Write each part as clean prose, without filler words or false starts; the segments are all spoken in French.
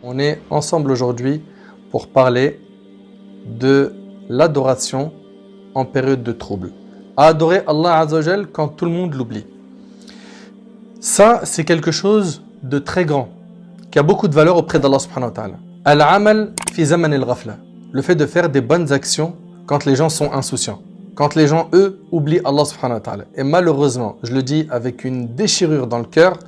On est ensemble aujourd'hui pour parler de l'adoration en période de trouble. Adorer Allah Azza wa Jal quand tout le monde l'oublie. Ça, c'est quelque chose de très grand, qui a beaucoup de valeur auprès d'Allah subhanahu wa ta'ala. Al-amal fi zaman al-ghafla. Le fait de faire des bonnes actions quand les gens sont insouciants. Quand les gens, eux, oublient Allah subhanahu wa ta'ala. Et malheureusement, je le dis avec une déchirure dans le cœur,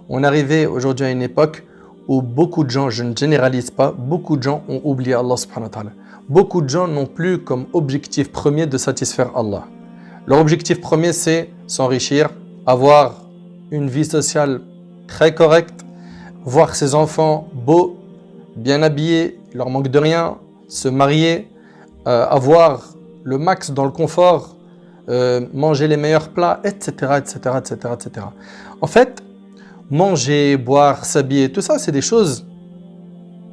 on est arrivé aujourd'hui à une époque où beaucoup de gens, je ne généralise pas, beaucoup de gens ont oublié Allah subhanahu wa ta'ala. Beaucoup de gens n'ont plus comme objectif premier de satisfaire Allah. Leur objectif premier, c'est s'enrichir, avoir une vie sociale très correcte, voir ses enfants beaux, bien habillés, il leur manque de rien, se marier, avoir le max dans le confort, manger les meilleurs plats, etc., etc., etc., etc. En fait, manger, boire, s'habiller, tout ça, c'est des choses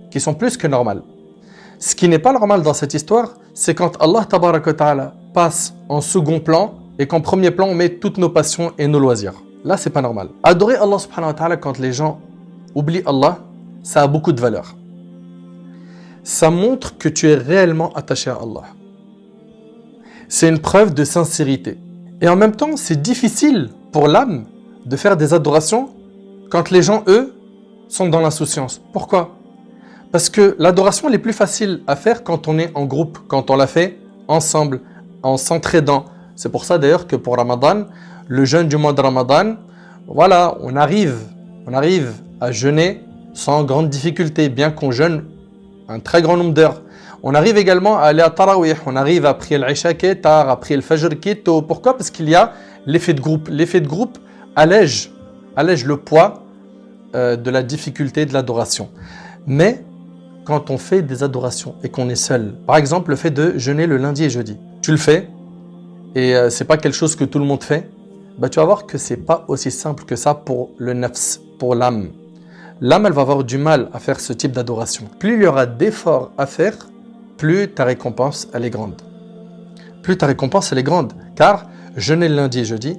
qui sont plus que normales. Ce qui n'est pas normal dans cette histoire, c'est quand Allah tabaraka wa ta'ala passe en second plan et qu'en premier plan, on met toutes nos passions et nos loisirs. Là, c'est pas normal. Adorer Allah subhanahu wa ta'ala quand les gens oublient Allah, ça a beaucoup de valeur. Ça montre que tu es réellement attaché à Allah. C'est une preuve de sincérité. Et en même temps, c'est difficile pour l'âme de faire des adorations quand les gens, eux, sont dans l'insouciance. Pourquoi ? Parce que l'adoration elle est plus facile à faire quand on est en groupe, quand on la fait ensemble, en s'entraidant. C'est pour ça d'ailleurs que pour Ramadan, le jeûne du mois de Ramadan, voilà, on arrive à jeûner sans grande difficulté, bien qu'on jeûne un très grand nombre d'heures. On arrive également à aller à Tarawih, on arrive à prier l'Isha qui est tard, à prier le Fajr qui est tôt. Pourquoi ? Parce qu'il y a l'effet de groupe. L'effet de groupe allège le poids de la difficulté de l'adoration. Mais quand on fait des adorations et qu'on est seul, par exemple le fait de jeûner le lundi et jeudi, tu le fais et c'est pas quelque chose que tout le monde fait, bah tu vas voir que c'est pas aussi simple que ça pour le nafs, pour l'âme. L'âme elle va avoir du mal à faire ce type d'adoration. Plus il y aura d'efforts à faire, plus ta récompense elle est grande. Plus ta récompense elle est grande, car jeûner le lundi et jeudi,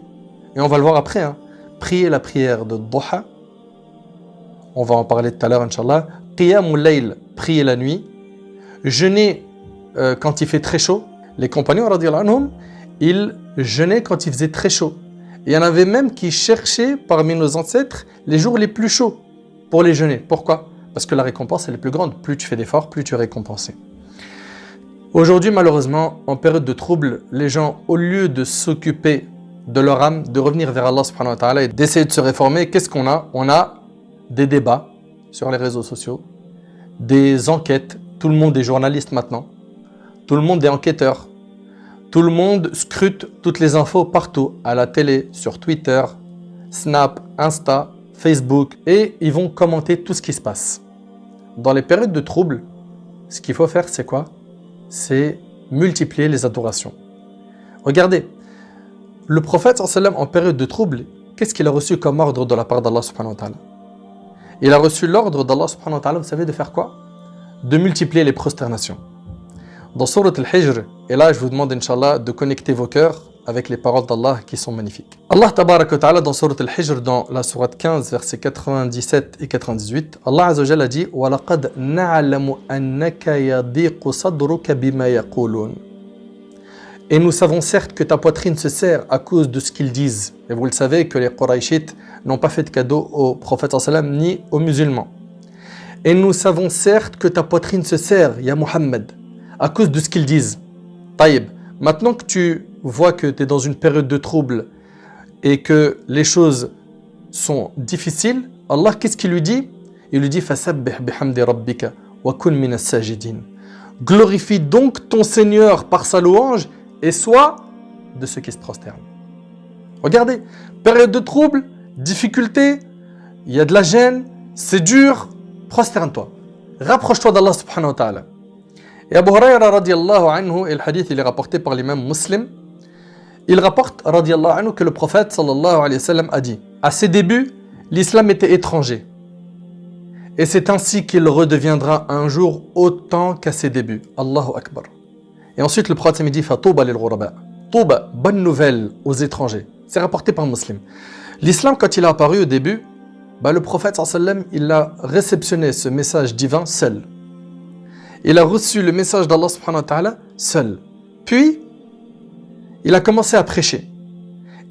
et on va le voir après, hein, prier la prière de Duha, on va en parler tout à l'heure Inch'Allah, Qiyamul Layl, prier la nuit, jeûner quand il fait très chaud. Les compagnons, radiyallahu anhum, ils jeûnaient quand il faisait très chaud. Il y en avait même qui cherchaient parmi nos ancêtres les jours les plus chauds pour les jeûner. Pourquoi ? Parce que la récompense elle est plus grande. Plus tu fais d'efforts, plus tu es récompensé. Aujourd'hui, malheureusement, en période de trouble, les gens, au lieu de s'occuper de leur âme, de revenir vers Allah subhanahu wa ta'ala et d'essayer de se réformer, qu'est-ce qu'on a ? On a des débats sur les réseaux sociaux, des enquêtes, tout le monde est journaliste maintenant, tout le monde est enquêteur, tout le monde scrute toutes les infos partout, à la télé, sur Twitter, Snap, Insta, Facebook, et ils vont commenter tout ce qui se passe. Dans les périodes de trouble, ce qu'il faut faire, c'est quoi ? C'est multiplier les adorations. Regardez, le prophète sallam en période de trouble, qu'est-ce qu'il a reçu comme ordre de la part d'Allah subhanahu wa ta'ala ? Il a reçu l'ordre d'Allah subhanahu wa ta'ala, vous savez de faire quoi ? De multiplier les prosternations. Dans Surat al-Hijr, et là je vous demande Inch'Allah de connecter vos cœurs avec les paroles d'Allah qui sont magnifiques. Allah tabarak wa ta'ala dans Surat al-Hijr, dans la Surat 15, versets 97 et 98, Allah Azza wa Jalla a dit « وَلَقَدْ نَعْلَمُ أَنَّكَ يَضِيقُ صَدْرُكَ بِمَا يَقُولُونَ » Et nous savons certes que ta poitrine se serre à cause de ce qu'ils disent. Et vous le savez que les Qurayshites n'ont pas fait de cadeau au prophète sallam ni aux musulmans. Et nous savons certes que ta poitrine se serre, ya Muhammad, à cause de ce qu'ils disent. Taïb, maintenant que tu vois que tu es dans une période de trouble et que les choses sont difficiles, Allah, qu'est-ce qu'il lui dit ? Il lui dit « Fasabbih bihamdi rabbika wa kun minas sajidin » Glorifie donc ton Seigneur par sa louange et sois de ceux qui se prosternent. Regardez, période de trouble, difficulté, il y a de la gêne, c'est dur, prosterne-toi. Rapproche-toi d'Allah subhanahu wa ta'ala. Et Abu Hurayra radiyallahu anhu, et le hadith il est rapporté par l'imam Muslim, il rapporte radiyallahu anhu que le prophète sallallahu alayhi wa sallam a dit à ses débuts, l'islam était étranger. Et c'est ainsi qu'il redeviendra un jour autant qu'à ses débuts. Allahu Akbar. Et ensuite le prophète dit Fatouba lil ghuraba. Touba, bonne nouvelle aux étrangers. C'est rapporté par un musulman. L'islam, quand il a apparu au début, le prophète sallam, il a réceptionné ce message divin seul. Il a reçu le message d'Allah subhanahu wa ta'ala seul. Puis, il a commencé à prêcher.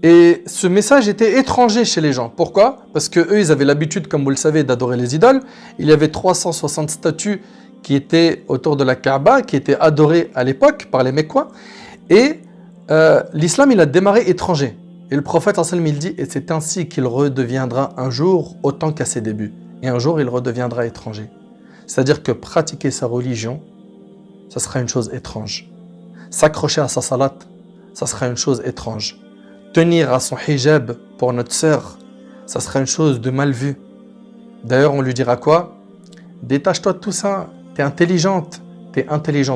Et ce message était étranger chez les gens. Pourquoi? Parce qu'eux, ils avaient l'habitude, comme vous le savez, d'adorer les idoles. Il y avait 360 statues qui étaient autour de la Kaaba, qui étaient adorées à l'époque par les Mecquois. Et l'islam, il a démarré étranger. Et le prophète, il dit, et c'est ainsi qu'il redeviendra un jour autant qu'à ses débuts. Et un jour, il redeviendra étranger. C'est-à-dire que pratiquer sa religion, ça sera une chose étrange. S'accrocher à sa salat, ça sera une chose étrange. Tenir à son hijab pour notre sœur, ça sera une chose de mal vue. D'ailleurs, on lui dira quoi? Détache-toi de tout ça, t'es intelligente.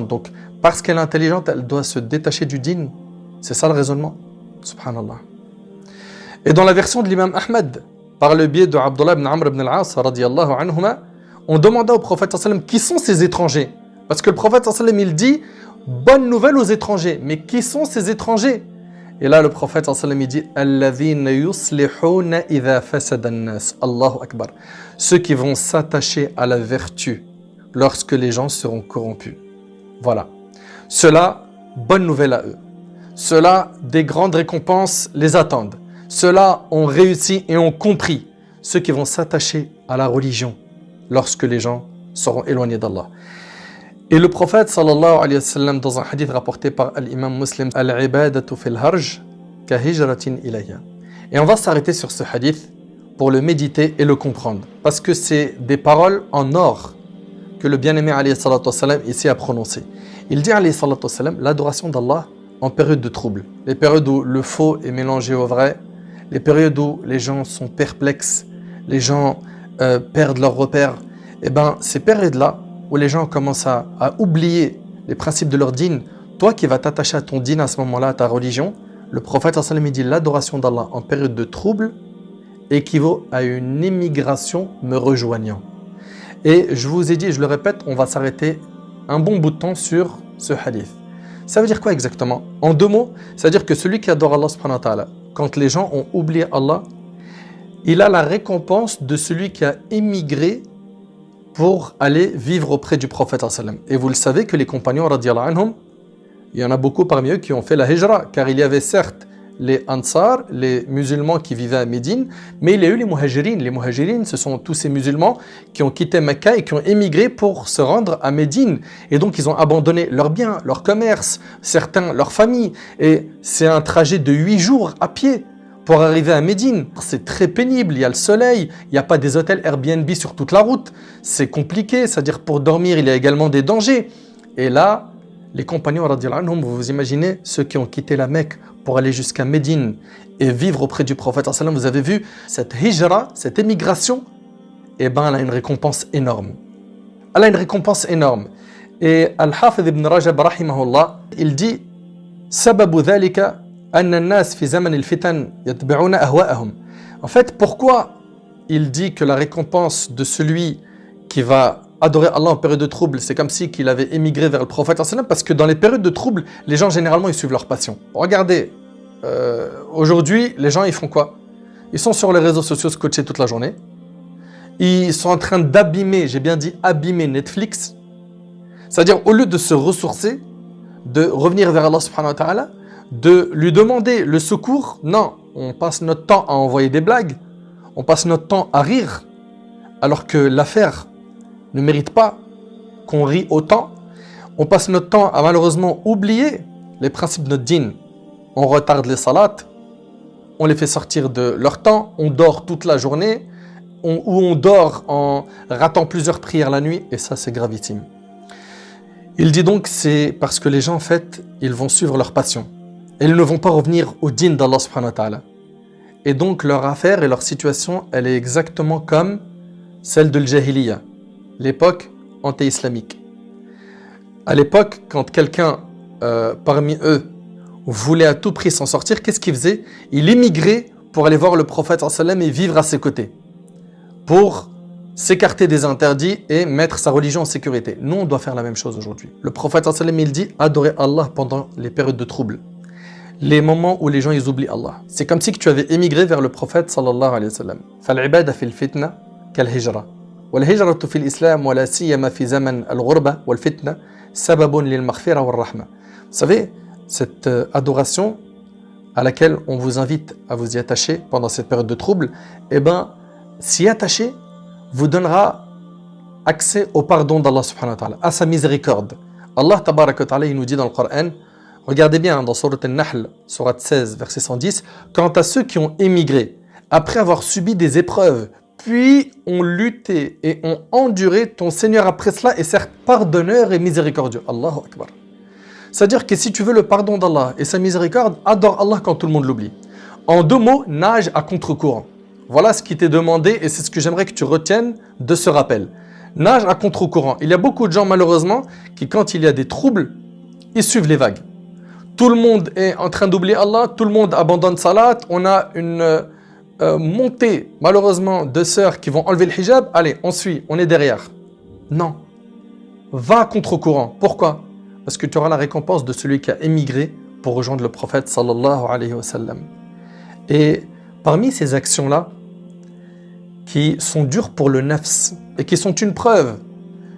Donc, parce qu'elle est intelligente, elle doit se détacher du dîn. C'est ça le raisonnement. Subhanallah. Et dans la version de l'imam Ahmed, par le biais de Abdullah ibn Amr ibn al-As, radiyallahu anhuma, on demanda au prophète sallam qui sont ces étrangers. Parce que le prophète sallam, il dit bonne nouvelle aux étrangers. Mais qui sont ces étrangers? Et là, le prophète sallam, il dit alladhina yuslihuna idha fasada an-nas. Allahu akbar. Ceux qui vont s'attacher à la vertu lorsque les gens seront corrompus. Voilà. Ceux-là, bonne nouvelle à eux. Ceux-là, des grandes récompenses les attendent. Ceux-là ont réussi et ont compris. Ceux qui vont s'attacher à la religion lorsque les gens seront éloignés d'Allah. Et le prophète sallallahu alayhi wa sallam, dans un hadith rapporté par l'imam Muslim, al-ibadatu fil harj ka hijratin ilayya. Et on va s'arrêter sur ce hadith pour le méditer et le comprendre. Parce que c'est des paroles en or que le bien-aimé alayhi salatu wa sallam ici a prononcé. Il dit alayhi salatu wa sallam, l'adoration d'Allah en période de trouble. Les périodes où le faux est mélangé au vrai, les périodes où les gens sont perplexes, les gens perdent leurs repères, et ces périodes-là où les gens commencent à oublier les principes de leur dîn, toi qui vas t'attacher à ton dîn à ce moment-là, à ta religion, le prophète sallallahu alayhi wa sallam dit l'adoration d'Allah en période de trouble équivaut à une émigration me rejoignant. Et je vous ai dit, je le répète, on va s'arrêter un bon bout de temps sur ce hadith. Ça veut dire quoi exactement? En deux mots, c'est-à-dire que celui qui adore Allah subhanahu wa ta'ala, quand les gens ont oublié Allah, il a la récompense de celui qui a émigré pour aller vivre auprès du prophète sallam. Et vous le savez que les compagnons radiyallahu anhum, il y en a beaucoup parmi eux qui ont fait la hijra, car il y avait certes les Ansar, les musulmans qui vivaient à Médine, mais il y a eu les Muhajirines. Les Muhajirines, ce sont tous ces musulmans qui ont quitté Mecca et qui ont émigré pour se rendre à Médine. Et donc, ils ont abandonné leurs biens, leur commerce, certains, leur famille. Et c'est un trajet de 8 jours à pied pour arriver à Médine. C'est très pénible, il y a le soleil, il n'y a pas des hôtels Airbnb sur toute la route. C'est compliqué, c'est-à-dire pour dormir, il y a également des dangers. Et là, les compagnons, radiyallahu anhum, vous imaginez ceux qui ont quitté la Mecque pour aller jusqu'à Médine et vivre auprès du prophète sallam, vous avez vu cette hijra, cette émigration, elle a une récompense énorme. Elle a une récompense énorme. Et Al-Hafidh ibn Rajab rahimahullah, il dit sababu dhalika anna an-nas fi zaman al-fitan yatba'una ahwa'ahum. En fait, pourquoi il dit que la récompense de celui qui va adorer Allah en période de trouble, c'est comme si qu'il avait émigré vers le prophète sallam, parce que dans les périodes de trouble, les gens généralement ils suivent leur passion. Regardez, aujourd'hui, les gens ils font quoi? Ils sont sur les réseaux sociaux scotchés toute la journée. Ils sont en train d'abîmer, j'ai bien dit abîmer Netflix. C'est-à-dire au lieu de se ressourcer, de revenir vers Allah subhanahu wa ta'ala, de lui demander le secours, non, on passe notre temps à envoyer des blagues, on passe notre temps à rire, alors que l'affaire ne mérite pas qu'on rit autant. On passe notre temps à malheureusement oublier les principes de notre dîn. On retarde les salats, on les fait sortir de leur temps, on dort toute la journée, ou on dort en ratant plusieurs prières la nuit, et ça c'est gravissime. Il dit donc c'est parce que les gens en fait, ils vont suivre leur passion. Et ils ne vont pas revenir au dîn d'Allah subhanahu wa ta'ala. Et donc leur affaire et leur situation, elle est exactement comme celle de l'Jahiliya, l'époque anté-islamique. À l'époque, quand quelqu'un parmi eux voulait à tout prix s'en sortir, qu'est-ce qu'il faisait? Il émigrait pour aller voir le prophète sallam et vivre à ses côtés, pour s'écarter des interdits et mettre sa religion en sécurité. Nous, on doit faire la même chose aujourd'hui. Le prophète sallam, il dit adorer Allah pendant les périodes de trouble. les moments où les gens ils oublient Allah. C'est comme si que tu avais émigré vers le prophète sallallahu alayhi wa sallam. فالعبادة في الفتنة كالهجرة والهجرة في الإسلام ولا سيما في زمن الغربة والفتنة سبب للمغفرة والرحمة. Vous savez, cette adoration à laquelle on vous invite à vous y attacher pendant cette période de trouble, eh ben, s'y attacher vous donnera accès au pardon d'Allah subhanahu wa ta'ala, à sa miséricorde. Allah tabaraka wa ta'ala, il nous dit dans le Coran, regardez bien dans Sourate An-Nahl, Sourate 16, verset 110, quant à ceux qui ont émigré, après avoir subi des épreuves, puis ont lutté et ont enduré, ton Seigneur après cela est certes pardonneur et miséricordieux. Allahu Akbar. C'est-à-dire que si tu veux le pardon d'Allah et sa miséricorde, adore Allah quand tout le monde l'oublie. En deux mots, nage à contre-courant. Voilà ce qui t'est demandé et c'est ce que j'aimerais que tu retiennes de ce rappel. Nage à contre-courant. Il y a beaucoup de gens malheureusement qui quand il y a des troubles, ils suivent les vagues. Tout le monde est en train d'oublier Allah, tout le monde abandonne salat, on a une montée malheureusement de sœurs qui vont enlever le hijab, allez on suit, on est derrière. Non, va à contre-courant. Pourquoi ? Parce que tu auras la récompense de celui qui a émigré pour rejoindre le prophète sallallahu alayhi wa sallam. Et parmi ces actions-là, qui sont dures pour le nafs et qui sont une preuve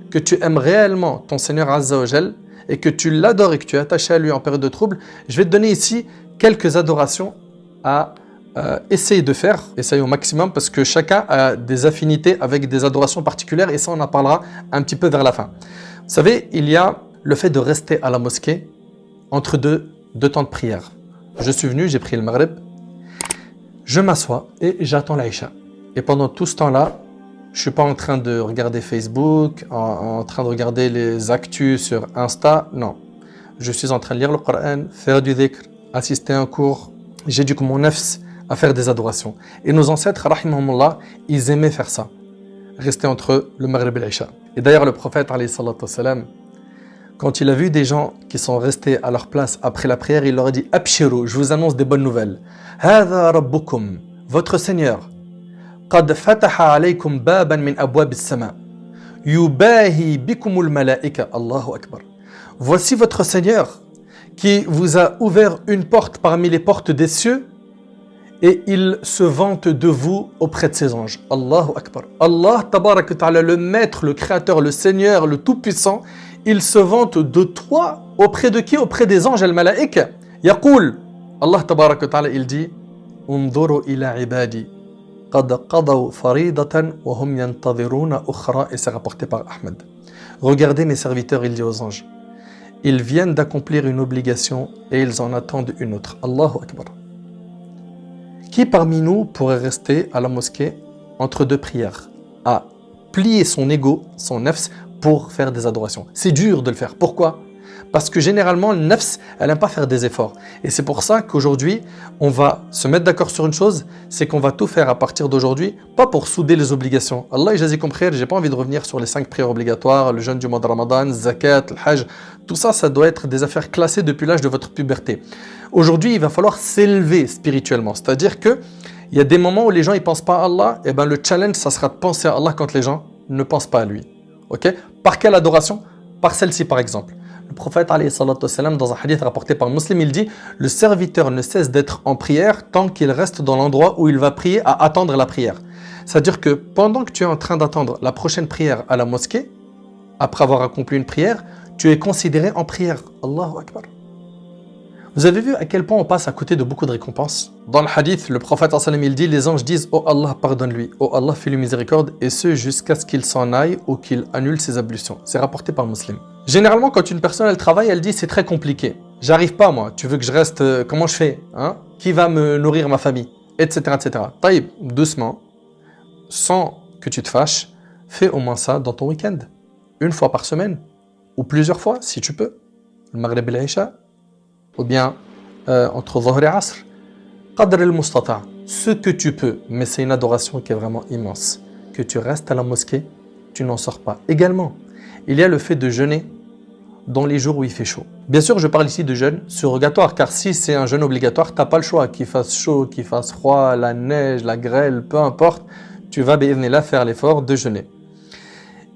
que tu aimes réellement ton Seigneur Azza wa Jal et que tu l'adores et que tu es attaché à lui en période de trouble, je vais te donner ici quelques adorations à essayer de faire, essaye au maximum parce que chacun a des affinités avec des adorations particulières et ça on en parlera un petit peu vers la fin. Vous savez, il y a le fait de rester à la mosquée entre deux temps de prière. Je suis venu, j'ai pris le maghrib, je m'assois et j'attends l'Aïcha. Et pendant tout ce temps-là, je ne suis pas en train de regarder Facebook, en train de regarder les actus sur Insta, non. Je suis en train de lire le Coran, faire du dhikr, assister à un cours. J'éduque mon nafs à faire des adorations. Et nos ancêtres, rahimahumullah, ils aimaient faire ça. Rester entre le maghrib et l'Aïcha. Et d'ailleurs, le prophète, alayhi salatu wassalam, quand il a vu des gens qui sont restés à leur place après la prière, il leur a dit « Abshiru, je vous annonce des bonnes nouvelles. Hadha rabbukum, votre Seigneur. قد فتح عليكم بابا من أبواب السماء يباهي بكم الملائكة الله أكبر. Voici votre Seigneur qui vous a ouvert une porte parmi les portes des cieux et il se vante de vous auprès de ses anges. Allahu Akbar. Allah tabarak wa ta'ala, le maître, le créateur, le Seigneur, le tout-puissant, il se vante de toi auprès de qui? Auprès des anges, al-malaïka. Yaqul, Allah tabarak wa ta'ala, il dit Unzuru ila ibadi قد قضوا فريضة وهم ينتظرون أخرى, et c'est rapporté par Ahmed. Regardez mes serviteurs, il dit aux anges, ils viennent d'accomplir une obligation et ils en attendent une autre. Allahu Akbar. Qui parmi nous pourrait rester à la mosquée entre deux prières à plier son ego, son nafs, pour faire des adorations? C'est dur de le faire. Pourquoi? Parce que généralement, le nafs, elle n'aime pas faire des efforts. Et c'est pour ça qu'aujourd'hui, on va se mettre d'accord sur une chose, c'est qu'on va tout faire à partir d'aujourd'hui, pas pour souder les obligations. Allah jazi compris, j'ai pas envie de revenir sur les 5 prières obligatoires, le jeûne du mois de Ramadan, zakat, le hajj. Tout ça, ça doit être des affaires classées depuis l'âge de votre puberté. Aujourd'hui, il va falloir s'élever spirituellement. C'est-à-dire que il y a des moments où les gens ne pensent pas à Allah, et ben le challenge, ça sera de penser à Allah quand les gens ne pensent pas à lui. Ok? Par quelle adoration? Par celle-ci, par exemple. Le prophète, alayhi salatu wassalam, dans un hadith rapporté par Muslim, il dit « Le serviteur ne cesse d'être en prière tant qu'il reste dans l'endroit où il va prier à attendre la prière. » C'est-à-dire que pendant que tu es en train d'attendre la prochaine prière à la mosquée, après avoir accompli une prière, tu es considéré en prière. Allahu Akbar. Vous avez vu à quel point on passe à côté de beaucoup de récompenses? Dans le hadith, le prophète il dit, les anges disent « Oh Allah, pardonne-lui, oh Allah, fais-lui miséricorde, et ce jusqu'à ce qu'il s'en aille ou qu'il annule ses ablutions. » C'est rapporté par Muslim. Généralement, quand une personne elle travaille, elle dit « C'est très compliqué, j'arrive pas moi, tu veux que je reste, comment je fais hein? Qui va me nourrir ma famille ?» etc. etc. Taïb, doucement, sans que tu te fâches, fais au moins ça dans ton week-end. Une fois par semaine, ou plusieurs fois si tu peux. Le Maghrib et l'Aïcha, ou bien entre Dhuhr et Asr, qadr al-mustata', ce que tu peux, mais c'est une adoration qui est vraiment immense. Que tu restes à la mosquée, tu n'en sors pas. Également, il y a le fait de jeûner dans les jours où il fait chaud. Bien sûr, je parle ici de jeûne surrogatoire, car si c'est un jeûne obligatoire, tu n'as pas le choix, qu'il fasse chaud, qu'il fasse froid, la neige, la grêle, peu importe, tu vas bi'idhnillah faire l'effort de jeûner.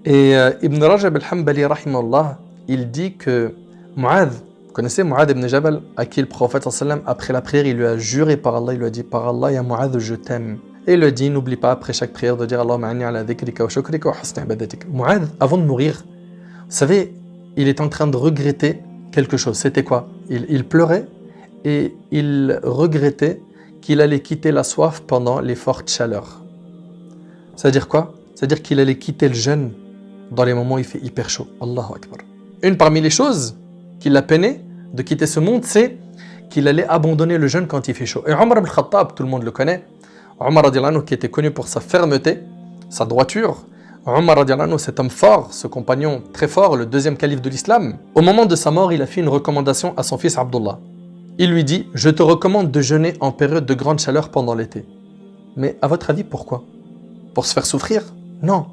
Et Ibn Rajab al-Hanbali, rahimahullah, il dit que Mu'adh, Vous connaissez Mu'adh ibn Jabal, à qui le prophète sallam, après la prière, il lui a juré par Allah, il lui a dit par Allah, ya Mu'adh, je t'aime. Et il lui a dit, n'oublie pas après chaque prière de dire Allahumma anni ala dhikrika wa shukrika wa husni ibadatik. Mu'adh, avant de mourir, vous savez, il est en train de regretter quelque chose. C'était quoi? Il pleurait et il regrettait qu'il allait quitter la soif pendant les fortes chaleurs. C'est-à-dire quoi? C'est-à-dire qu'il allait quitter le jeûne dans les moments où il fait hyper chaud. Allahu Akbar. Une parmi les choses qui l'a peiné de quitter ce monde, c'est qu'il allait abandonner le jeûne quand il fait chaud. Et Omar ibn Khattab, tout le monde le connaît, Omar radiallahu anhu, qui était connu pour sa fermeté, sa droiture, Omar radiallahu anhu, cet homme fort, ce compagnon très fort, le deuxième calife de l'islam, au moment de sa mort, il a fait une recommandation à son fils Abdullah. Il lui dit « Je te recommande de jeûner en période de grande chaleur pendant l'été. » Mais à votre avis, pourquoi? Pour se faire souffrir? Non.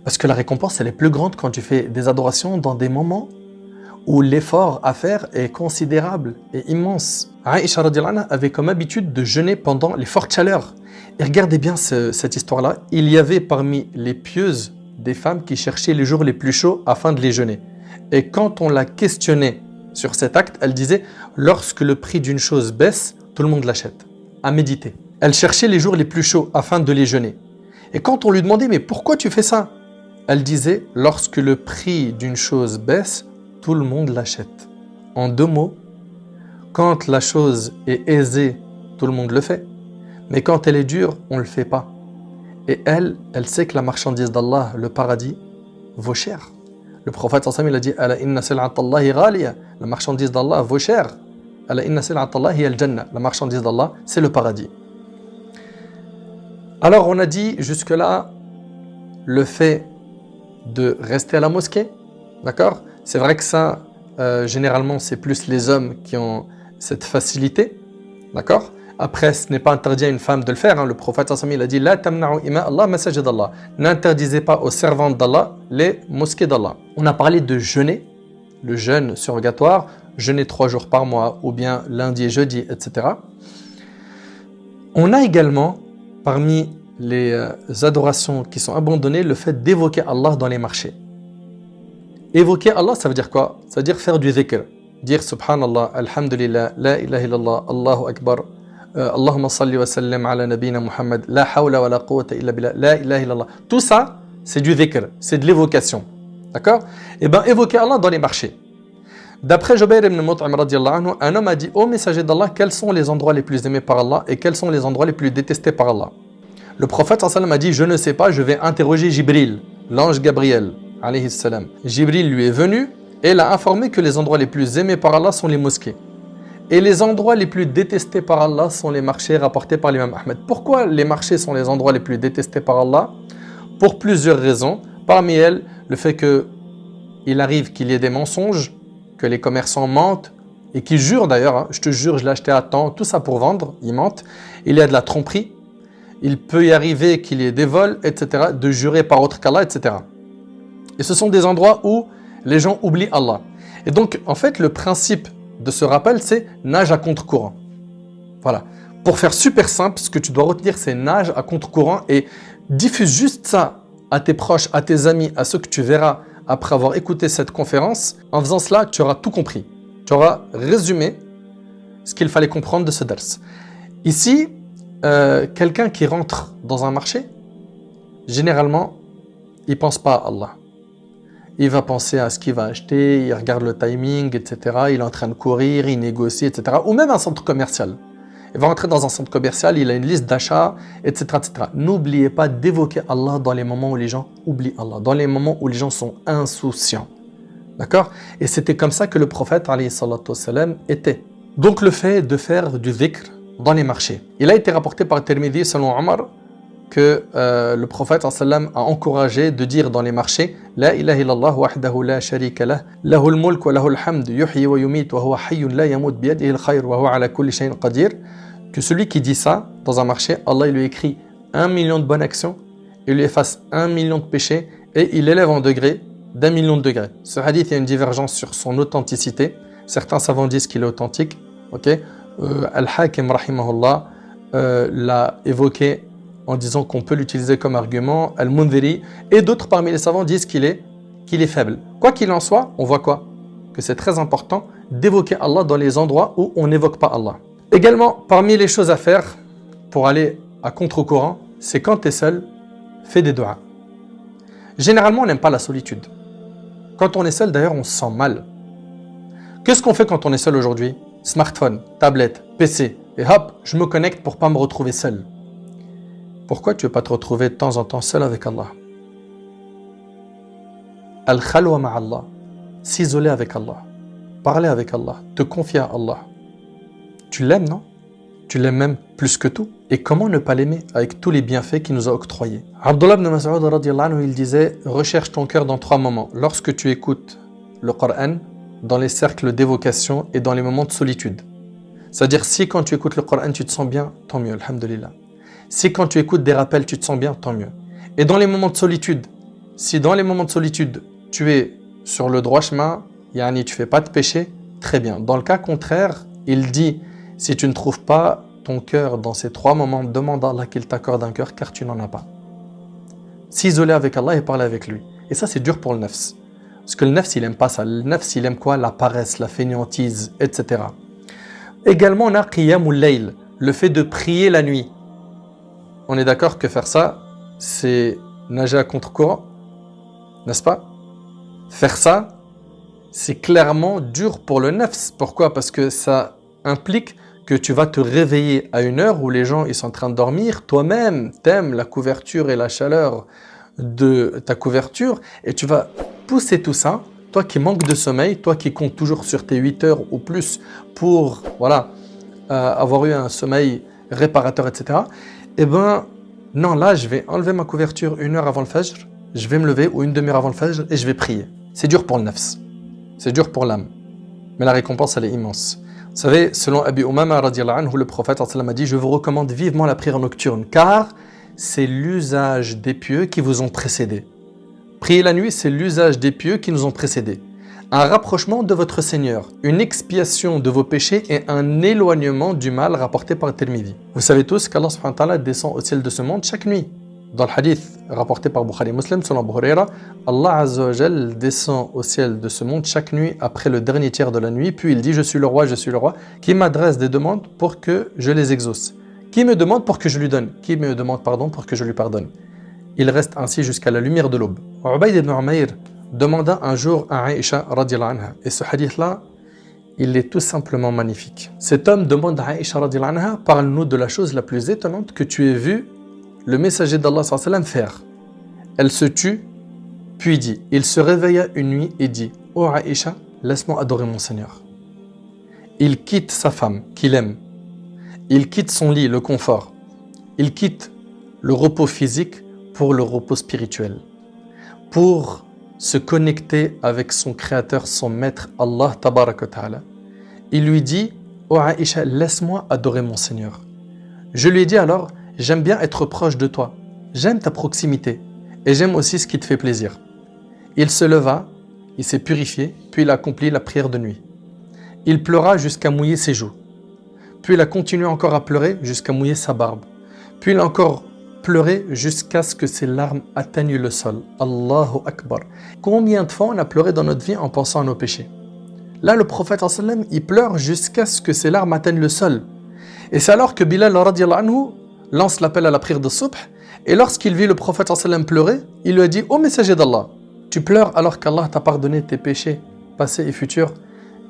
Parce que la récompense, elle est plus grande quand tu fais des adorations dans des moments où l'effort à faire est considérable et immense. Aïcha radiallahu anha avait comme habitude de jeûner pendant les fortes chaleurs. Et regardez bien cette histoire-là. Il y avait parmi les pieuses des femmes qui cherchaient les jours les plus chauds afin de les jeûner. Et quand on la questionnait sur cet acte, elle disait « Lorsque le prix d'une chose baisse, tout le monde l'achète. » À méditer. Elle cherchait les jours les plus chauds afin de les jeûner. Et quand on lui demandait « Mais pourquoi tu fais ça ?» Elle disait « Lorsque le prix d'une chose baisse, tout le monde l'achète. » En deux mots, quand la chose est aisée, tout le monde le fait. Mais quand elle est dure, on ne le fait pas. Et elle sait que la marchandise d'Allah, le paradis, vaut cher. Le prophète sallallahu alayhi wa sallam, il a dit « Ala inna sil'atallahi ghaliya » La marchandise d'Allah vaut cher. « Ala inna sil'atallahi al-jannah » La marchandise d'Allah, c'est le paradis. Alors on a dit jusque-là le fait de rester à la mosquée, d'accord? C'est vrai que ça, généralement, c'est plus les hommes qui ont cette facilité, d'accord? Après, ce n'est pas interdit à une femme de le faire. Hein. Le prophète sallallahu alayhi wa sallam, il a dit « La tamna'u ima Allah masajid Allah » N'interdisez pas aux servantes d'Allah les mosquées d'Allah. On a parlé de jeûner, le jeûne surrogatoire, jeûner 3 jours par mois, ou bien lundi et jeudi, etc. On a également, parmi les adorations qui sont abandonnées, le fait d'évoquer Allah dans les marchés. Évoquer Allah, ça veut dire quoi? Ça veut dire faire du dhikr. Dire Subhanallah, Alhamdulillah, La ilaha illallah, Allahu Akbar, Allahumma salli wa sallim ala nabina Muhammad, La hawla wa la quwwata illa billah, La ilaha illallah. Tout ça, c'est du dhikr, c'est de l'évocation. D'accord? Eh bien, évoquer Allah dans les marchés. D'après Jubayr ibn Mut'im radiallahu anhu, un homme a dit ô messager d'Allah, quels sont les endroits les plus aimés par Allah et quels sont les endroits les plus détestés par Allah? Le prophète sallallahu alayhi wa sallam a dit je ne sais pas, je vais interroger Jibril, l'ange Gabriel alayhi salam. Jibril lui est venu et l'a informé que les endroits les plus aimés par Allah sont les mosquées. Et les endroits les plus détestés par Allah sont les marchés rapportés par l'imam Ahmed. Pourquoi les marchés sont les endroits les plus détestés par Allah? Pour plusieurs raisons. Parmi elles, le fait qu'il arrive qu'il y ait des mensonges, que les commerçants mentent et qu'ils jurent d'ailleurs, hein, je te jure, je l'ai acheté à temps, tout ça pour vendre, ils mentent. Il y a de la tromperie, il peut y arriver qu'il y ait des vols, etc., de jurer par autre qu'Allah, etc. Et ce sont des endroits où les gens oublient Allah. Et donc, en fait, le principe de ce rappel, c'est nage à contre-courant. Voilà. Pour faire super simple, ce que tu dois retenir, c'est nage à contre-courant et diffuse juste ça à tes proches, à tes amis, à ceux que tu verras après avoir écouté cette conférence. En faisant cela, tu auras tout compris. Tu auras résumé ce qu'il fallait comprendre de ce dars. Ici, quelqu'un qui rentre dans un marché, généralement, il ne pense pas à Allah. Il va penser à ce qu'il va acheter, il regarde le timing, etc. Il est en train de courir, il négocie, etc. Ou même un centre commercial. Il va rentrer dans un centre commercial, il a une liste d'achats, etc., etc. N'oubliez pas d'évoquer Allah dans les moments où les gens oublient Allah, dans les moments où les gens sont insouciants. D'accord? Et c'était comme ça que le prophète, alayhi salatu wassalam, était. Donc le fait de faire du dhikr dans les marchés. Il a été rapporté par Tirmidhi, selon Omar, que le prophète sallam a encouragé de dire dans les marchés La ilaha illallah wahdahu la sharika lah, lahul mulk wa lahul hamd, yuhyi wa yumit wa huwa hayyun la yamut biyadihi al-khayr wa huwa ala kulli shay'in qadir. Que celui qui dit ça dans un marché, Allah il lui écrit 1 million de bonnes actions, il lui efface 1 million de péchés et il élève en degré d'1 million de degrés. Ce hadith, il y a une divergence sur son authenticité. Certains savants disent qu'il est authentique. Okay? Al-Hakim rahimahullah l'a évoqué en disant qu'on peut l'utiliser comme argument, Al-Mundhiri, et d'autres parmi les savants disent qu'il est faible. Quoi qu'il en soit, on voit quoi? que c'est très important d'évoquer Allah dans les endroits où on n'évoque pas Allah. Également, parmi les choses à faire pour aller à contre-courant, c'est quand tu es seul, fais des du'as. Généralement, on n'aime pas la solitude. Quand on est seul, d'ailleurs, on se sent mal. Qu'est-ce qu'on fait quand on est seul aujourd'hui? Smartphone, tablette, PC, et hop, je me connecte pour ne pas me retrouver seul. Pourquoi tu ne veux pas te retrouver de temps en temps seul avec Allah? Al-khalwa ma'Allah, s'isoler avec Allah, parler avec Allah, te confier à Allah. Tu l'aimes, non? Tu l'aimes même plus que tout. Et comment ne pas l'aimer avec tous les bienfaits qu'il nous a octroyés? Abdullah ibn Mas'ud radiyallahu anhu, il disait, recherche ton cœur dans 3 moments. Lorsque tu écoutes le Coran, dans les cercles d'évocation et dans les moments de solitude. C'est-à-dire, si quand tu écoutes le Coran, tu te sens bien, tant mieux, alhamdulillah. Si quand tu écoutes des rappels, tu te sens bien, tant mieux. Et dans les moments de solitude, si dans les moments de solitude, tu es sur le droit chemin, yani tu ne fais pas de péché, très bien. Dans le cas contraire, il dit, si tu ne trouves pas ton cœur dans ces 3 moments, demande à Allah qu'il t'accorde un cœur car tu n'en as pas. S'isoler avec Allah et parler avec lui. Et ça, c'est dur pour le nafs. Parce que le nafs, il n'aime pas ça. Le nafs, il aime quoi? La paresse, la fainéantise, etc. Également, on a qiyamul layl, le fait de prier la nuit. On est d'accord que faire ça, c'est nager à contre-courant, n'est-ce pas? Faire ça, c'est clairement dur pour le nafs. Pourquoi? Parce que ça implique que tu vas te réveiller à une heure où les gens ils sont en train de dormir. Toi-même, t'aimes la couverture et la chaleur de ta couverture et tu vas pousser tout ça. Toi qui manques de sommeil, toi qui comptes toujours sur tes 8 heures ou plus pour avoir eu un sommeil réparateur, etc. Eh ben, non, là, je vais enlever ma couverture 1 heure avant le fajr, je vais me lever ou 1/2 heure avant le fajr et je vais prier. C'est dur pour le nafs, c'est dur pour l'âme, mais la récompense, elle est immense. Vous savez, selon Abi Umama radiyallahu anhu, le prophète a dit, je vous recommande vivement la prière nocturne, car c'est l'usage des pieux qui vous ont précédés. Prier la nuit, c'est l'usage des pieux qui nous ont précédés. Un rapprochement de votre Seigneur, une expiation de vos péchés et un éloignement du mal rapporté par Tirmidhi. Vous savez tous qu'Allah subhanahu wa ta'ala descend au ciel de ce monde chaque nuit. Dans le hadith rapporté par Bukhari Muslim, selon Abu Huraira, Allah Azza wa Jal descend au ciel de ce monde chaque nuit après le dernier tiers de la nuit, puis il dit, je suis le roi, qui m'adresse des demandes pour que je les exauce. Qui me demande pour que je lui donne? Qui me demande pardon pour que je lui pardonne? Il reste ainsi jusqu'à la lumière de l'aube. Ubayd ibn Umayr demanda un jour à Aïcha radiyallahu anha. Et ce hadith-là, il est tout simplement magnifique. Cet homme demande à Aïcha radiyallahu anha, parle-nous de la chose la plus étonnante que tu aies vue le messager d'Allah sallallahu alayhi wa sallam faire. Elle se tut, puis dit, il se réveilla une nuit et dit, oh Aïcha, laisse-moi adorer mon Seigneur. Il quitte sa femme, qu'il aime. Il quitte son lit, le confort. Il quitte le repos physique pour le repos spirituel. Pour se connecter avec son créateur, son maître, Allah tabaraka ta'ala. Il lui dit, oh Aïcha, laisse-moi adorer mon Seigneur. Je lui ai dit alors, j'aime bien être proche de toi. J'aime ta proximité. Et j'aime aussi ce qui te fait plaisir. Il se leva, il s'est purifié, puis il accomplit la prière de nuit. Il pleura jusqu'à mouiller ses joues. Puis il a continué encore à pleurer jusqu'à mouiller sa barbe. Puis il a encore pleuré jusqu'à ce que ses larmes atteignent le sol. Allahu Akbar. Combien de fois on a pleuré dans notre vie en pensant à nos péchés? Là, le prophète sallam, il pleure jusqu'à ce que ses larmes atteignent le sol. Et c'est alors que Bilal radiyallahu anhu lance l'appel à la prière de Subh. Et lorsqu'il vit le prophète sallam pleurer, il lui a dit, ô messager d'Allah, tu pleures alors qu'Allah t'a pardonné tes péchés passés et futurs.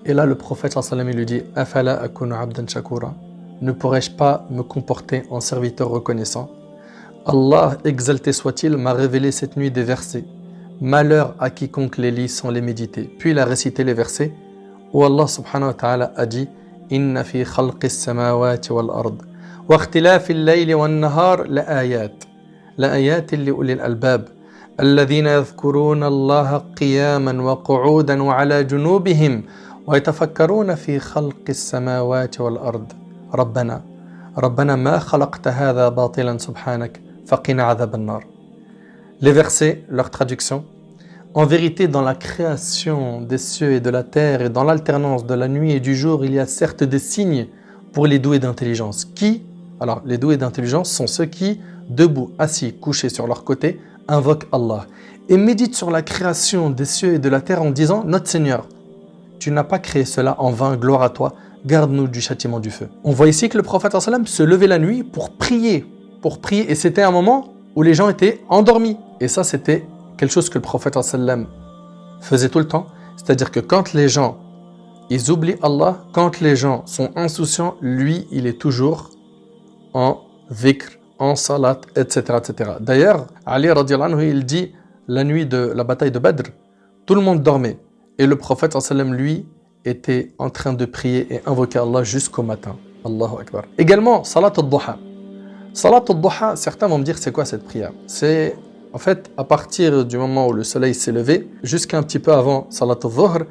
Et là, le prophète sallam lui dit, afala akunu abdan shakura, ne pourrais-je pas me comporter en serviteur reconnaissant? Allah, exalté soit-il, m'a révélé cette nuit des versets. Malheur à quiconque les lit sans les méditer. Puis il a récité les versets où Allah subhanahu wa ta'ala a dit, inna fi khalqis samawati wal ard wa ikhtilafil layli wan nahar la ayat li ulil albab alladhina yadhkuruna Allah qiyaman wa qu'udan wa ala junubihim wa yatafakkaruna fi khalqis samawati wal ard rabbana ma khalaqta hadha batilan subhanak faqina adhab an-nar. Les versets, leur traduction. En vérité, dans la création des cieux et de la terre et dans l'alternance de la nuit et du jour, il y a certes des signes pour les doués d'intelligence. Alors, les doués d'intelligence sont ceux qui, debout, assis, couchés sur leur côté, invoquent Allah et méditent sur la création des cieux et de la terre en disant, notre Seigneur, tu n'as pas créé cela en vain, gloire à toi, garde-nous du châtiment du feu. On voit ici que le prophète sallam se levait la nuit pour prier, et c'était un moment où les gens étaient endormis. Et ça, c'était quelque chose que le prophète sallam faisait tout le temps, c'est-à-dire que quand les gens ils oublient Allah, quand les gens sont insouciants, lui, il est toujours en dhikr, en salat, etc. etc. D'ailleurs, Ali radiallahu anhu, il dit, la nuit de la bataille de Badr, tout le monde dormait. Et le prophète sallam, lui, était en train de prier et invoquer Allah jusqu'au matin. Allahu Akbar. Également, salat al-duha. Salat al-duha, certains vont me dire, c'est quoi cette prière? C'est, en fait, à partir du moment où le soleil s'est levé, jusqu'à un petit peu avant salat al-dhuhr,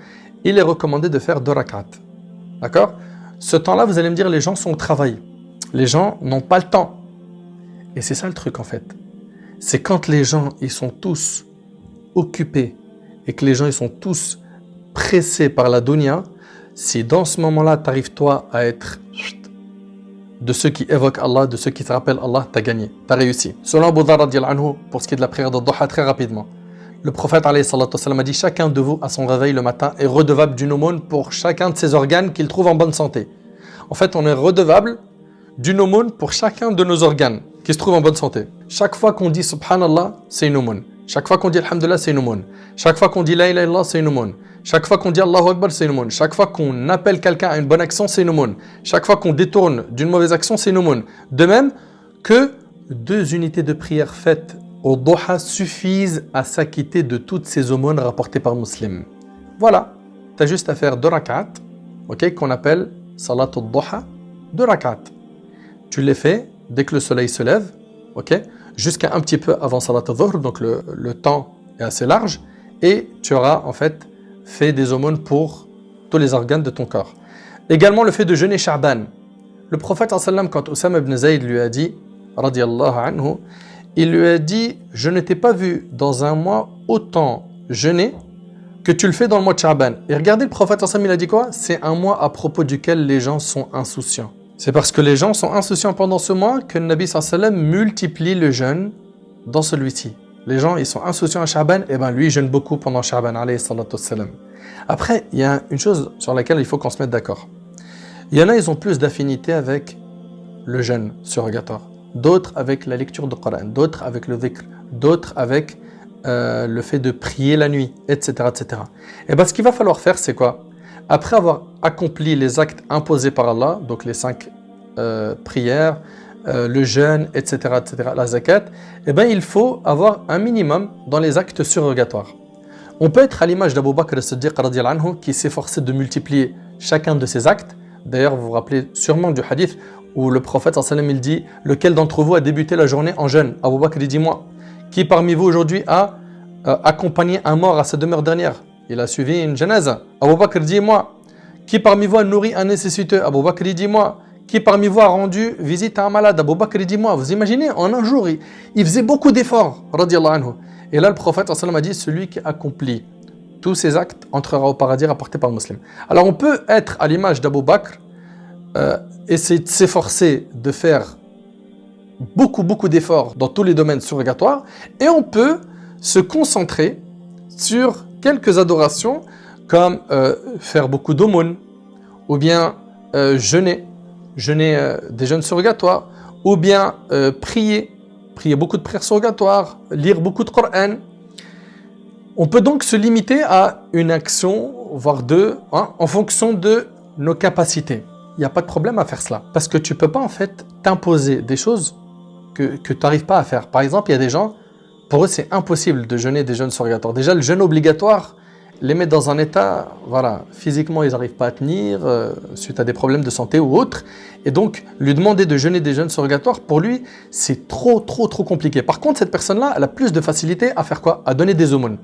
il est recommandé de faire 2 rak'at. D'accord? Ce temps-là, vous allez me dire, les gens sont au travail. Les gens n'ont pas le temps. Et c'est ça le truc, en fait. C'est quand les gens, ils sont tous occupés et que les gens, ils sont tous pressés par la dunya, si dans ce moment-là, tu arrives, toi, à être de ceux qui évoquent Allah, de ceux qui te rappellent Allah, tu as gagné, tu as réussi. Selon Abu Dharr radiallahu anhu, pour ce qui est de la prière de Duha, très rapidement, le prophète alayhi salatu wassalam, a dit, chacun de vous, à son réveil le matin, est redevable d'une aumône pour chacun de ses organes qu'il trouve en bonne santé. En fait, on est redevable d'une aumône pour chacun de nos organes qui se trouvent en bonne santé. Chaque fois qu'on dit Subhanallah, c'est une aumône. Chaque fois qu'on dit Alhamdulillah, c'est une aumône. Chaque fois qu'on dit La ilaha illallah, c'est une aumône. Chaque fois qu'on dit Allahu Akbar, c'est une aumône. Chaque fois qu'on appelle quelqu'un à une bonne action, c'est une aumône. Chaque fois qu'on détourne d'une mauvaise action, c'est une aumône. De même que 2 unités de prière faites au duha suffisent à s'acquitter de toutes ces aumônes rapportées par Muslim. Voilà, tu as juste à faire 2 rak'at, okay, qu'on appelle salat al-duha, 2 rak'at. Tu les fais dès que le soleil se lève, okay, jusqu'à un petit peu avant salat al-dhuhr, donc le temps est assez large, et tu auras en fait fait des aumônes pour tous les organes de ton corps. Également le fait de jeûner Sha'ban. Le prophète sallam, quand Oussama ibn Zayd lui a dit, radiyallahu anhu, il lui a dit, je ne t'ai pas vu dans un mois autant jeûner que tu le fais dans le mois de Sha'ban. Et regardez, le prophète sallam, il a dit quoi? C'est un mois à propos duquel les gens sont insouciants. C'est parce que les gens sont insouciants pendant ce mois que le Nabi sallam multiplie le jeûne dans celui-ci. Les gens, ils sont insouciants à Sha'ban, et bien lui, il jeûne beaucoup pendant Sha'ban, alayhi salatu wassalam. Après, il y a une chose sur laquelle il faut qu'on se mette d'accord. Il y en a, ils ont plus d'affinité avec le jeûne surrogatoire. D'autres avec la lecture du Coran, d'autres avec le dhikr, d'autres avec le fait de prier la nuit, etc. etc. Et bien ce qu'il va falloir faire, c'est quoi? Après avoir accompli les actes imposés par Allah, donc les 5 prières, le jeûne, etc., etc., la zakat, et bien il faut avoir un minimum dans les actes surrogatoires. On peut être à l'image d'Abu Bakr as-Siddiq radiyallahu anhu qui s'efforçait de multiplier chacun de ces actes. D'ailleurs, vous vous rappelez sûrement du hadith où le prophète sallam il dit, lequel d'entre vous a débuté la journée en jeûne? Abu Bakr il dit, moi. Qui parmi vous aujourd'hui a accompagné un mort à sa demeure dernière? Il a suivi une janaza. Abu Bakr dit, moi. Qui parmi vous a nourri un nécessiteux? Abu Bakr dit, moi. Qui parmi vous a rendu visite à un malade? Abu Bakr dit, moi. Vous imaginez, en un jour, il faisait beaucoup d'efforts, radiyallahu anhu. Et là, le prophète sallam a dit, celui qui accomplit tous ces actes entrera au paradis rapporté par le musulman. Alors on peut être à l'image d'Abu Bakr, essayer de s'efforcer de faire beaucoup d'efforts dans tous les domaines surrogatoires, et on peut se concentrer sur quelques adorations comme faire beaucoup d'aumônes, ou bien jeûner des jeûnes surrogatoires, ou bien prier beaucoup de prières surrogatoires, lire beaucoup de Coran. On peut donc se limiter à une action, voire 2, en fonction de nos capacités. Il n'y a pas de problème à faire cela. Parce que tu ne peux pas en fait t'imposer des choses que tu n'arrives pas à faire. Par exemple, il y a des gens, pour eux c'est impossible de jeûner des jeûnes surrogatoires. Déjà le jeûne obligatoire les met dans un état, voilà, physiquement ils n'arrivent pas à tenir, suite à des problèmes de santé ou autres. Et donc lui demander de jeûner des jeûnes surrogatoires, pour lui c'est trop compliqué. Par contre cette personne-là, elle a plus de facilité à faire quoi? À donner des aumônes.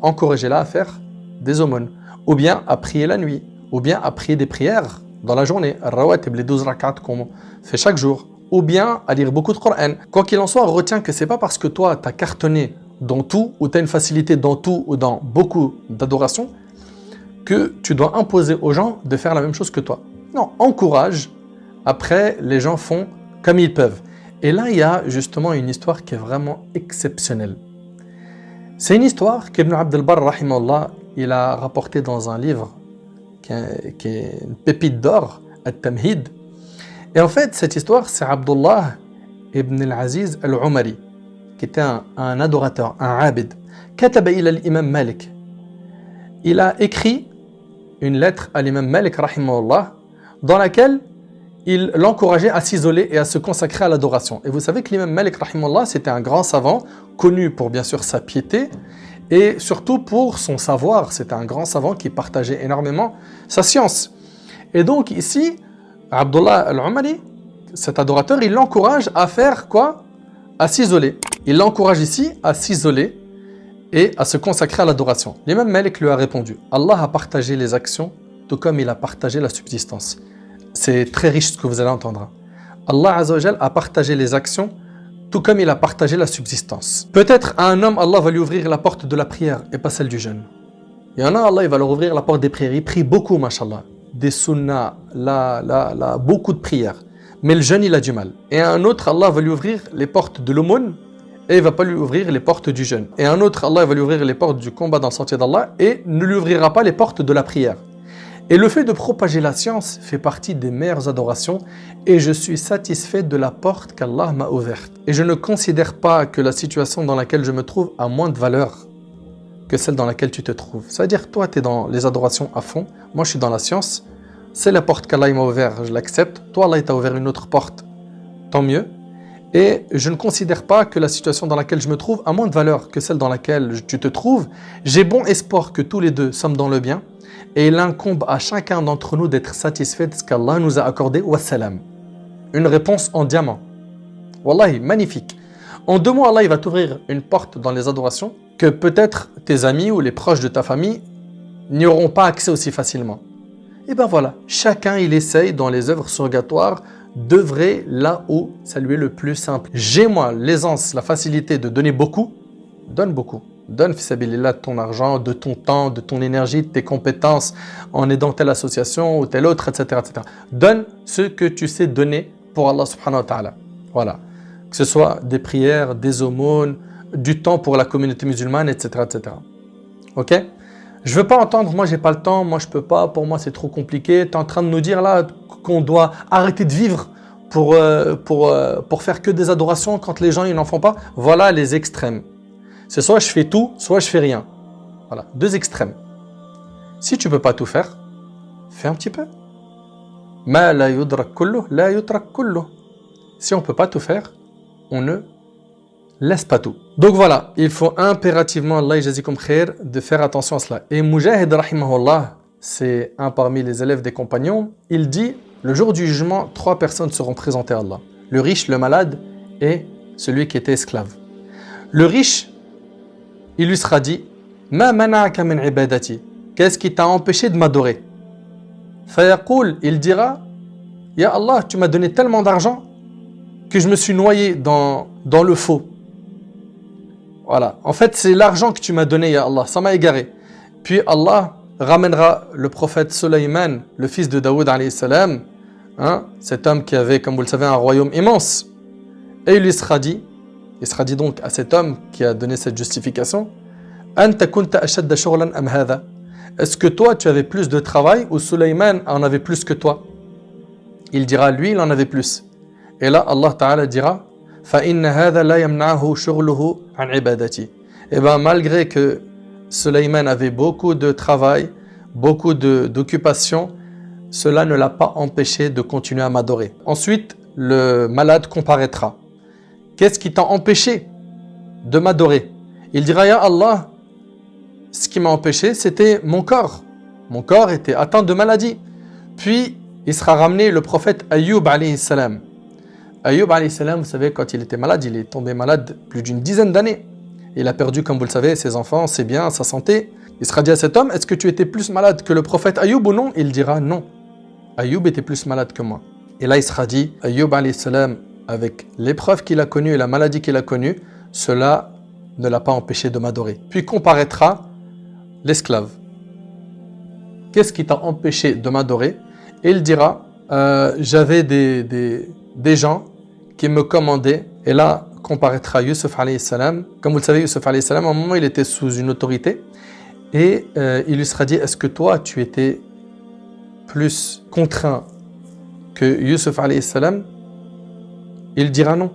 Encouragez-la à faire des aumônes, ou bien à prier la nuit, ou bien à prier des prières dans la journée, al-rawatib, les 12 rak'at qu'on fait chaque jour, ou bien à lire beaucoup de Coran. Quoi qu'il en soit, retiens que c'est pas parce que toi tu as cartonné dans tout, ou tu as une facilité dans tout, ou dans beaucoup d'adoration, que tu dois imposer aux gens de faire la même chose que toi. Non, encourage, après les gens font comme ils peuvent. Et là il y a justement une histoire qui est vraiment exceptionnelle. C'est une histoire qu'Ibn Abd al-Barr, rahimahullah, il a rapportée dans un livre qui est une pépite d'or, At-Tamhid. Et en fait, cette histoire, c'est Abdullah ibn al-Aziz al-Umari, qui était un adorateur, un abid. Kataba ila l'imam Malik. Il a écrit une lettre à l'imam Malik, rahimahullah, dans laquelle il l'encourageait à s'isoler et à se consacrer à l'adoration. Et vous savez que l'imam Malik, rahimahullah, c'était un grand savant, connu pour bien sûr sa piété, et surtout pour son savoir. C'était un grand savant qui partageait énormément sa science. Et donc ici, Abdullah al-Umari, cet adorateur, il l'encourage à faire quoi? À s'isoler. Il l'encourage ici à s'isoler et à se consacrer à l'adoration. L'imam Malik lui a répondu: Allah a partagé les actions tout comme il a partagé la subsistance. C'est très riche ce que vous allez entendre. Allah Azza wa Jal a partagé les actions tout comme il a partagé la subsistance. Peut-être à un homme, Allah va lui ouvrir la porte de la prière et pas celle du jeûne. Il y en a, Allah il va leur ouvrir la porte des prières. Il prie beaucoup, mashallah. Des sunnahs, beaucoup de prières. Mais le jeûne, il a du mal. Et à un autre, Allah va lui ouvrir les portes de l'aumône et il ne va pas lui ouvrir les portes du jeûne. Et à un autre, Allah va lui ouvrir les portes du combat dans le sentier d'Allah et ne lui ouvrira pas les portes de la prière. Et le fait de propager la science fait partie des meilleures adorations et je suis satisfait de la porte qu'Allah m'a ouverte. Et je ne considère pas que la situation dans laquelle je me trouve a moins de valeur que celle dans laquelle tu te trouves. C'est-à-dire, toi, tu es dans les adorations à fond, moi, je suis dans la science. C'est la porte qu'Allah m'a ouverte, je l'accepte. Toi, Allah t'a ouvert une autre porte, tant mieux. Et je ne considère pas que la situation dans laquelle je me trouve a moins de valeur que celle dans laquelle tu te trouves. J'ai bon espoir que tous les deux sommes dans le bien. Et il incombe à chacun d'entre nous d'être satisfait de ce qu'Allah nous a accordé. Wassalam. Une réponse en diamant. Wallahi, magnifique. En 2 mots, Allah il va t'ouvrir une porte dans les adorations que peut-être tes amis ou les proches de ta famille n'y auront pas accès aussi facilement. Et ben voilà, chacun il essaye dans les œuvres surgatoires d'œuvrer là où ça lui est le plus simple. J'ai moi l'aisance, la facilité de donner beaucoup, donne beaucoup. Donne fisabilillah de ton argent, de ton temps, de ton énergie, de tes compétences en aidant telle association ou telle autre, etc., etc. Donne ce que tu sais donner pour Allah subhanahu wa ta'ala. Voilà. Que ce soit des prières, des aumônes, du temps pour la communauté musulmane, etc., etc. Ok? Je veux pas entendre, moi j'ai pas le temps, moi je peux pas, pour moi c'est trop compliqué. Tu es en train de nous dire là qu'on doit arrêter de vivre pour faire que des adorations quand les gens ils n'en font pas. Voilà les extrêmes. C'est soit je fais tout, soit je fais rien. Voilà, 2 extrêmes. Si tu peux pas tout faire, fais un petit peu. Ma la yudrak kullu, la yutrak kullu. Si on peut pas tout faire, on ne laisse pas tout. Donc voilà, il faut impérativement, Allah yajazikum khair, de faire attention à cela. Et Mujahid rahimahullah, c'est un parmi les élèves des compagnons, il dit, le jour du jugement, 3 personnes seront présentées à Allah. Le riche, le malade et celui qui était esclave. Le riche, il lui sera dit, Ma mana'aka min ibadati. Qu'est-ce qui t'a empêché de m'adorer? Fayaqul, il dira, Ya Allah, tu m'as donné tellement d'argent que je me suis noyé dans le faux. Voilà. En fait, c'est l'argent que tu m'as donné, Ya Allah. Ça m'a égaré. Puis Allah ramènera le prophète Sulayman, le fils de Daoud alayhi salam, cet homme qui avait, comme vous le savez, un royaume immense. Et il sera dit donc à cet homme qui a donné cette justification, Anta kunta ashadda shughlan am hadha? Est-ce que toi tu avais plus de travail ou Sulayman en avait plus que toi? Il dira, lui il en avait plus. Et là Allah Ta'ala dira, fa inna hadha la yamna'uhu shughluhu an ibadati. Et bien malgré que Sulayman avait beaucoup de travail, beaucoup d'occupation, cela ne l'a pas empêché de continuer à m'adorer. Ensuite, le malade comparaîtra. Qu'est-ce qui t'a empêché de m'adorer? Il dira, Ya Allah, ce qui m'a empêché, c'était mon corps. Mon corps était atteint de maladie. Puis, il sera ramené le prophète Ayyub alayhi salam. Ayyub alayhi salam, vous savez, quand il était malade, il est tombé malade plus d'une dizaine d'années. Il a perdu, comme vous le savez, ses enfants, ses biens, sa santé. Il sera dit à cet homme, est-ce que tu étais plus malade que le prophète Ayyub ou non? Il dira non. Ayyub était plus malade que moi. Et là, il sera dit, Ayyub alayhi salam, avec l'épreuve qu'il a connue et la maladie qu'il a connue, cela ne l'a pas empêché de m'adorer. Puis comparaîtra l'esclave. Qu'est-ce qui t'a empêché de m'adorer? Et il dira, j'avais des gens qui me commandaient. Et là, comparaîtra Yusuf alayhi salam. Comme vous le savez, Yusuf alayhi salam, à un moment, il était sous une autorité. Et il lui sera dit, est-ce que toi, tu étais plus contraint que Yusuf alayhi salam, il dira non.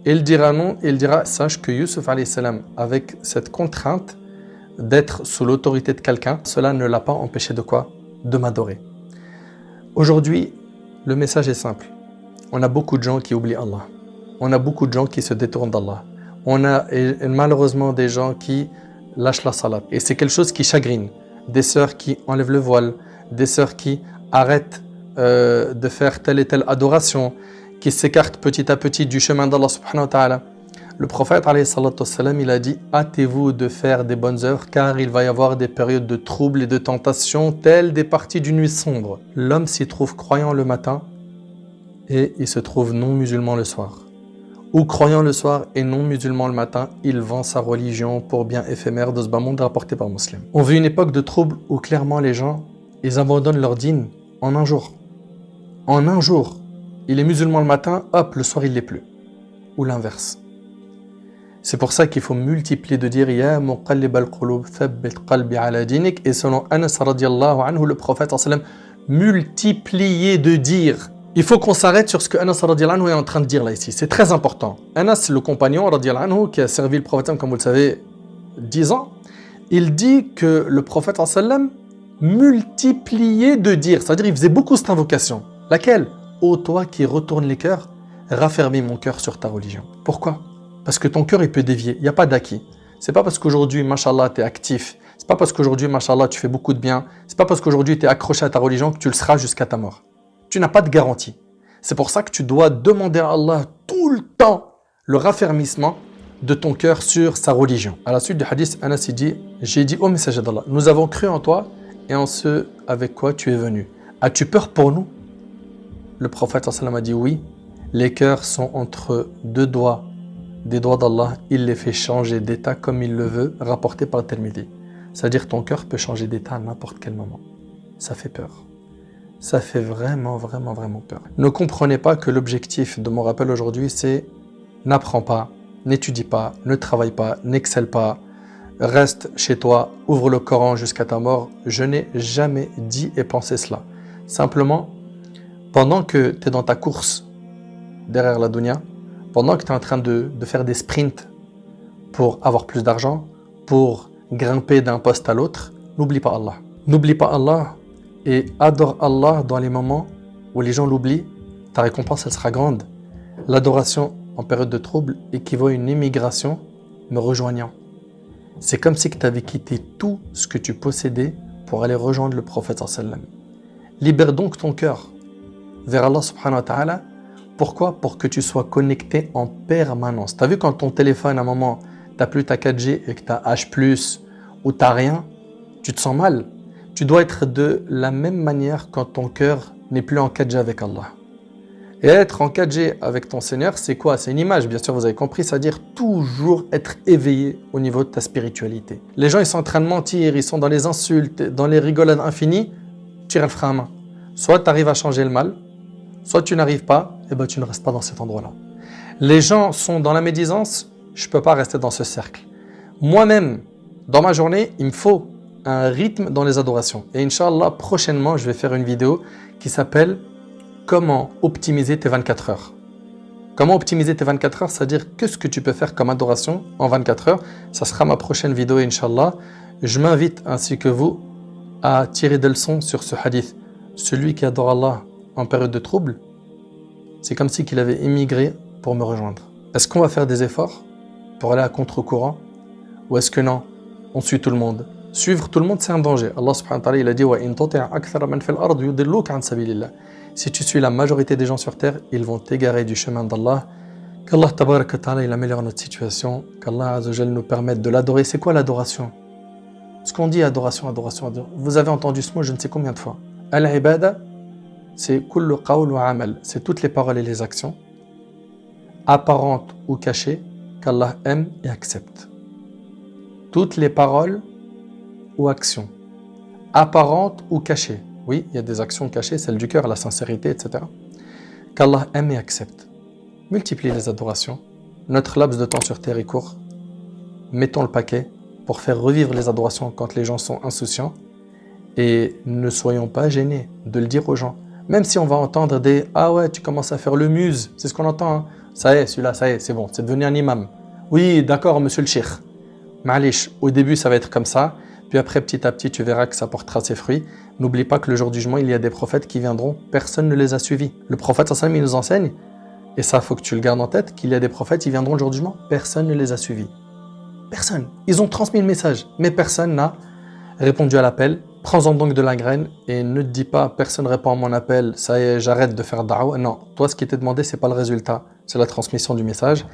Il dira non, il dira, sache que Yusuf alayhi salam, avec cette contrainte d'être sous l'autorité de quelqu'un, cela ne l'a pas empêché de quoi? De m'adorer. Aujourd'hui, le message est simple. On a beaucoup de gens qui oublient Allah. On a beaucoup de gens qui se détournent d'Allah. On a malheureusement des gens qui lâchent la salat. Et c'est quelque chose qui chagrine. Des sœurs qui enlèvent le voile, des sœurs qui arrêtent de faire telle et telle adoration, qui s'écartent petit à petit du chemin d'Allah subhanahu wa ta'ala. Le prophète alayhi salatu wassalam, il a dit « Hâtez-vous de faire des bonnes œuvres car il va y avoir des périodes de troubles et de tentation telles des parties d'une nuit sombre. » L'homme s'y trouve croyant le matin et il se trouve non musulman le soir. Ou croyant le soir et non musulman le matin, il vend sa religion pour bien éphémère de ce bas monde rapporté par Muslim. On vit une époque de troubles où clairement les gens, ils abandonnent leur dîn en un jour. En un jour, il est musulman le matin, hop, le soir il l'est plus. Ou l'inverse. C'est pour ça qu'il faut multiplier de dire Ya muqallib al-qulub thabbit qalbi ala dinik. Et selon Anas radiyallahu anhu, le prophète sallam, multiplier de dire. Il faut qu'on s'arrête sur ce que Anas radiyallahu anhu est en train de dire là ici. C'est très important. Anas, le compagnon radiyallahu anhu, qui a servi le prophète, comme vous le savez, 10 ans, il dit que le prophète sallam multipliait de dire. C'est-à-dire il faisait beaucoup cette invocation. Laquelle? Ô toi qui retourne les cœurs, raffermis mon cœur sur ta religion. Pourquoi? Parce que ton cœur, il peut dévier. Il n'y a pas d'acquis. C'est pas parce qu'aujourd'hui, mashallah, tu es actif. C'est pas parce qu'aujourd'hui, mashallah, tu fais beaucoup de bien. C'est pas parce qu'aujourd'hui, tu es accroché à ta religion que tu le seras jusqu'à ta mort. Tu n'as pas de garantie. C'est pour ça que tu dois demander à Allah tout le temps le raffermissement de ton cœur sur sa religion. À la suite du hadith, Anas dit, j'ai dit au messager d'Allah, nous avons cru en toi et en ce avec quoi tu es venu. As-tu peur pour nous? Le prophète sallam a dit oui. Les cœurs sont entre deux doigts des doigts d'Allah, il les fait changer d'état comme il le veut, rapporté par Tirmidhi. C'est-à-dire ton cœur peut changer d'état à n'importe quel moment. Ça fait peur. Ça fait vraiment, vraiment, vraiment peur. Ne comprenez pas que l'objectif de mon rappel aujourd'hui, c'est n'apprends pas, n'étudie pas, ne travaille pas, n'excelle pas, reste chez toi, ouvre le Coran jusqu'à ta mort. Je n'ai jamais dit et pensé cela. Simplement, pendant que tu es dans ta course derrière la dunya, pendant que tu es en train de faire des sprints pour avoir plus d'argent, pour grimper d'un poste à l'autre, n'oublie pas Allah. N'oublie pas Allah et adore Allah dans les moments où les gens l'oublient. Ta récompense, elle sera grande. L'adoration en période de trouble équivaut à une émigration me rejoignant. C'est comme si tu avais quitté tout ce que tu possédais pour aller rejoindre le prophète sallam. Libère donc ton cœur vers Allah subhanahu wa ta'ala. Pourquoi? Pour que tu sois connecté en permanence. Tu as vu quand ton téléphone, à un moment, tu n'as plus ta 4G et que tu as H+, ou tu n'as rien, tu te sens mal. Tu dois être de la même manière quand ton cœur n'est plus en 4G avec Allah. Et être en 4G avec ton Seigneur, c'est quoi? C'est une image, bien sûr, vous avez compris, c'est-à-dire toujours être éveillé au niveau de ta spiritualité. Les gens, ils sont en train de mentir, ils sont dans les insultes, dans les rigolades infinies, tire le frein à main. Soit tu arrives à changer le mal, soit tu n'arrives pas, et ben tu ne restes pas dans cet endroit-là. Les gens sont dans la médisance, je ne peux pas rester dans ce cercle. Moi-même, dans ma journée, il me faut un rythme dans les adorations. Et Inch'Allah, prochainement, je vais faire une vidéo qui s'appelle « Comment optimiser tes 24 heures ». Comment optimiser tes 24 heures, c'est-à-dire qu'est-ce que tu peux faire comme adoration en 24 heures. Ça sera ma prochaine vidéo, Inch'Allah. Je m'invite, ainsi que vous, à tirer des leçons sur ce hadith. Celui qui adore Allah en période de trouble, c'est comme si qu'il avait émigré pour me rejoindre. Est-ce qu'on va faire des efforts pour aller à contre-courant? Ou est-ce que non, on suit tout le monde? Suivre tout le monde, c'est un danger. Allah subhanahu wa ta'ala, il a dit وَإِن تُطِعْ أَكْثَرَ مَنْ فِي الْأَرْضِ يُضِلُّوكَ عَنْ سَبِيلِ اللَّهِ. Si tu suis la majorité des gens sur terre, ils vont t'égarer du chemin d'Allah. Qu'Allah tabarak wa ta'ala, il améliore notre situation. Qu'Allah azza wa jalla nous permette de l'adorer. C'est quoi l'adoration? Ce qu'on dit adoration, adoration, adoration. Vous avez entendu ce mot je ne sais combien de fois. Al-ibada, c'est kullu qawl wa amal. C'est toutes les paroles et les actions, apparentes ou cachées, qu'Allah aime et accepte. Toutes les paroles ou actions, apparentes ou cachées. Oui, il y a des actions cachées, celles du cœur, la sincérité, etc. Qu'Allah aime et accepte. Multiplie les adorations. Notre laps de temps sur terre est court. Mettons le paquet pour faire revivre les adorations quand les gens sont insouciants. Et ne soyons pas gênés de le dire aux gens. Même si on va entendre des « Ah ouais, tu commences à faire le muse », c'est ce qu'on entend. Hein. Ça y est, celui-là, ça y est, c'est bon, c'est devenu un imam. Oui, d'accord, monsieur le cheikh. Ma'alish, au début, ça va être comme ça. Puis après, petit à petit, tu verras que ça portera ses fruits. N'oublie pas que le jour du jugement, il y a des prophètes qui viendront. Personne ne les a suivis. Le prophète, il nous enseigne, et ça, il faut que tu le gardes en tête, qu'il y a des prophètes qui viendront le jour du jugement. Personne ne les a suivis. Personne. Ils ont transmis le message, mais personne n'a répondu à l'appel. Prends-en donc de la graine et ne te dis pas personne répond à mon appel, ça y est, j'arrête de faire da'wa. Non, toi ce qui t'est demandé, c'est pas le résultat, c'est la transmission du message.